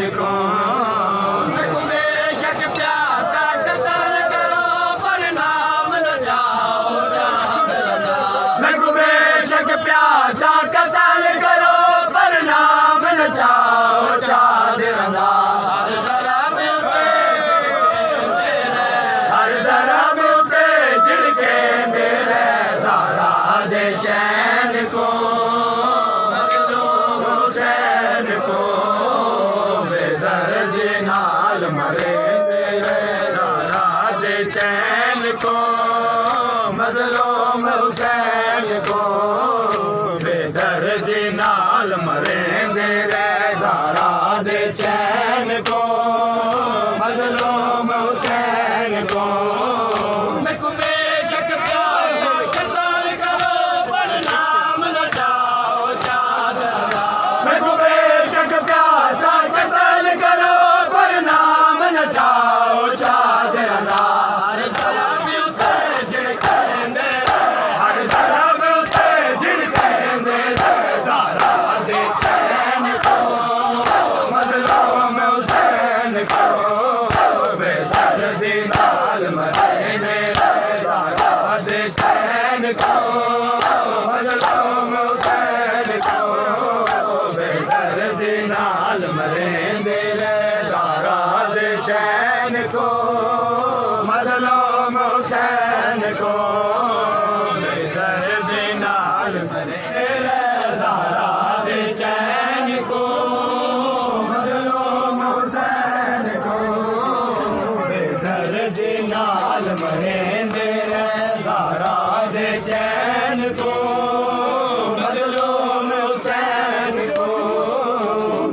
चैन को। बेशक प्यासा कतल करो पर नाम न जाओ चाँद रज़ा। बेशक प्यासा कतल करो पर नाम न जाओ चाँद रज़ा। हर ज़रा में उते झिड़के मेरे ज़रा दे चैन को। हुसैन को बेदर्द नाल मरे ज़रा दे चैन को। मज़लूम हुसैन को बेदर्द नाल मरे ज़रा दे चैन को। मज़लूम हुसैन को। बेशक प्यासा कतल करो पर नाम न जाओ चाँद रज़ा। बेशक प्यासा कतल करो पर नाम न जाओ चाँद रज़ा। हर ज़रा में उते झिड़केंदे हर ज़रा में उते झिड़केंदे ज़रा दे चैन को। मज़लूम हुसैन को बेदर्द नाल मरे ज़रा दे चैन को। मज़लूम हुसैन को बेदर्द नाल मरे ज़रा दे चैन को। मज़लूम हुसैन को बेदर्द नाल मरे ज़रा दे चैन को। मज़लूम हुसैन को बेदर्द नाल मरे ज़रा दे चैन को। मज़लूम हुसैन को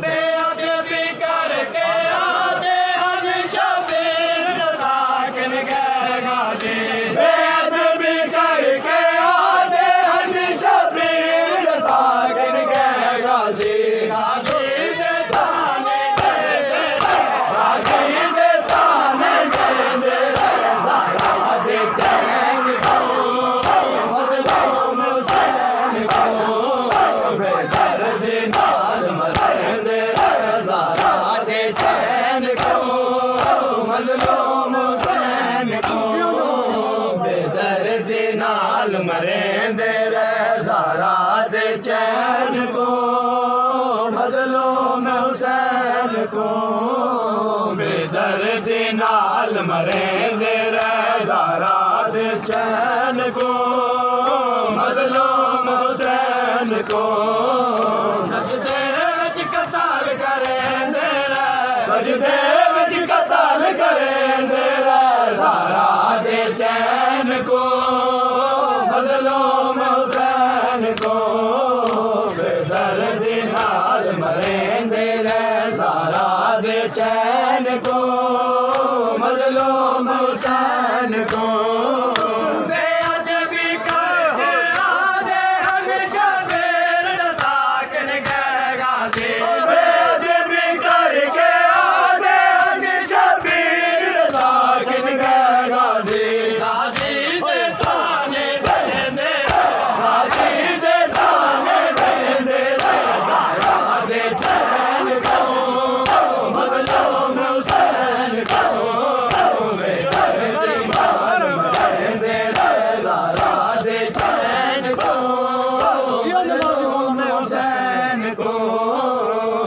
बेअदबी करके आदे हज शबीर साकिन गए गाजी। बेअदबी करके आदे हज शबीर साकिन गए गाजी। गाजी दे ताने दे गाजी दे ताने दे ज़रा दे चैन को। मज़लूम हुसैन को बेदर्द नाल मरे ज़रा दे चैन को। मज़लूम हुसैन को बेदर्द नाल मरे ज़रा दे चैन को। मज़लूम हुसैन को बेदर्द नाल मरे ज़रा दे चैन को। मज़लूम हुसैन को सजदे विच कतल करेंदे सजदे विच कतल करेंदे ज़रा दे चैन को। मज़लूम हुसैन को बेदर्द नाल मरे ज़रा दे चैन को। मज़लूम हुसैन को बेअदबी करके आदे हज शबीर साकिन गए गाजी। बेअदबी करके आदे हज शबीर साकिन गए गाजी। गाजी दे ताने दे गाजी दे ताने दे ज़रा दे चैन को। मज़लूम हुसैन को बेदर्द नाल मरे ज़रा दे चैन को। मज़लूम हुसैन को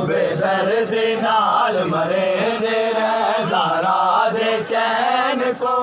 बेदर्द नाल मरे ज़रा दे चैन को।